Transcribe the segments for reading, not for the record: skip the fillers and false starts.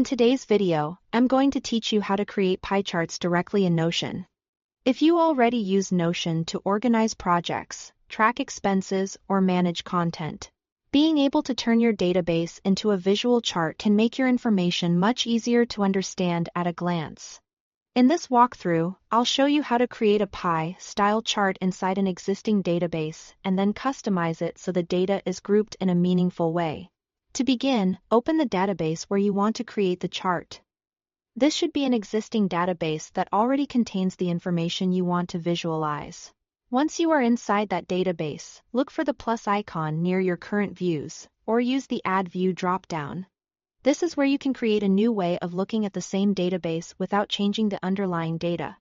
In today's video, I'm going to teach you how to create pie charts directly in Notion. If you already use Notion to organize projects, track expenses, or manage content, being able to turn your database into a visual chart can make your information much easier to understand at a glance. In this walkthrough, I'll show you how to create a pie-style chart inside an existing database and then customize it so the data is grouped in a meaningful way. To begin, open the database where you want to create the chart. This should be an existing database that already contains the information you want to visualize. Once you are inside that database, look for the plus icon near your current views, or use the Add View drop-down. This is where you can create a new way of looking at the same database without changing the underlying data.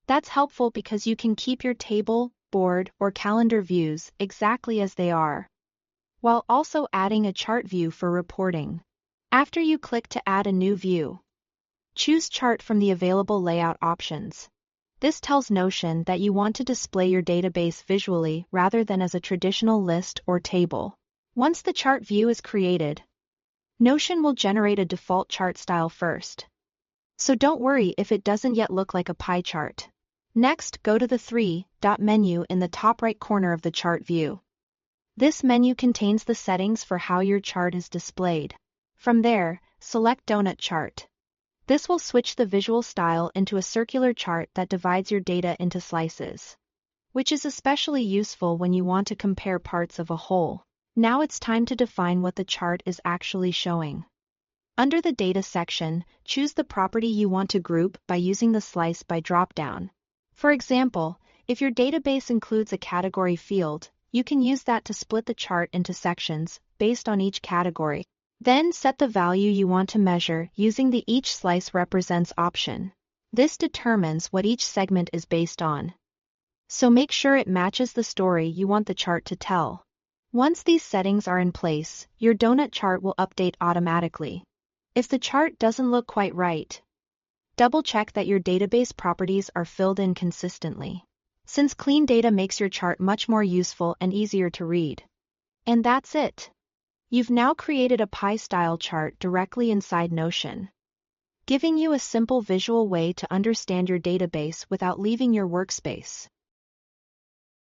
That's helpful because you can keep your table, board, or calendar views exactly as they are, while also adding a chart view for reporting. After you click to add a new view, choose Chart from the available layout options. This tells Notion that you want to display your database visually rather than as a traditional list or table. Once the chart view is created, Notion will generate a default chart style first. So don't worry if it doesn't yet look like a pie chart. Next, go to the three-dot menu in the top right corner of the chart view. This menu contains the settings for how your chart is displayed. From there, select Donut Chart. This will switch the visual style into a circular chart that divides your data into slices, which is especially useful when you want to compare parts of a whole. Now it's time to define what the chart is actually showing. Under the Data section, choose the property you want to group by using the Slice by drop-down. For example, if your database includes a category field, you can use that to split the chart into sections based on each category. Then set the value you want to measure using the Each Slice Represents option. This determines what each segment is based on, so make sure it matches the story you want the chart to tell. Once these settings are in place, your donut chart will update automatically. If the chart doesn't look quite right, double-check that your database properties are filled in consistently, since clean data makes your chart much more useful and easier to read. And that's it. You've now created a pie-style chart directly inside Notion, giving you a simple visual way to understand your database without leaving your workspace.